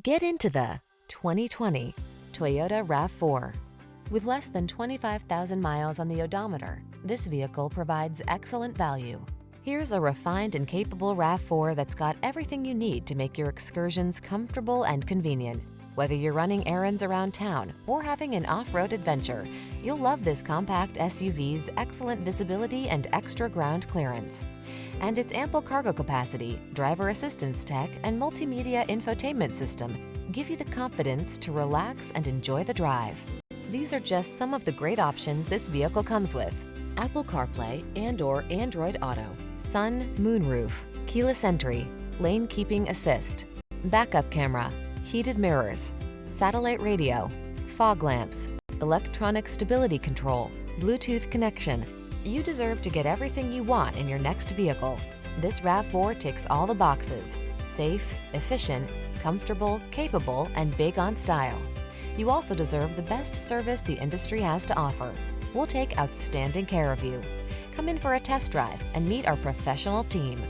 Get into the 2020 Toyota RAV4. With less than 25,000 miles on the odometer, this vehicle provides excellent value. Here's a refined and capable RAV4 that's got everything you need to make your excursions comfortable and convenient. Whether you're running errands around town or having an off-road adventure, you'll love this compact SUV's excellent visibility and extra ground clearance. And its ample cargo capacity, driver assistance tech, and multimedia infotainment system give you the confidence to relax and enjoy the drive. These are just some of the great options this vehicle comes with: Apple CarPlay and/or Android Auto, Sun Moonroof, keyless entry, lane keeping assist, backup camera, heated mirrors, satellite radio, fog lamps, electronic stability control, Bluetooth connection. You deserve to get everything you want in your next vehicle. This RAV4 ticks all the boxes: safe, efficient, comfortable, capable, and big on style. You also deserve the best service the industry has to offer. We'll take outstanding care of you. Come in for a test drive and meet our professional team.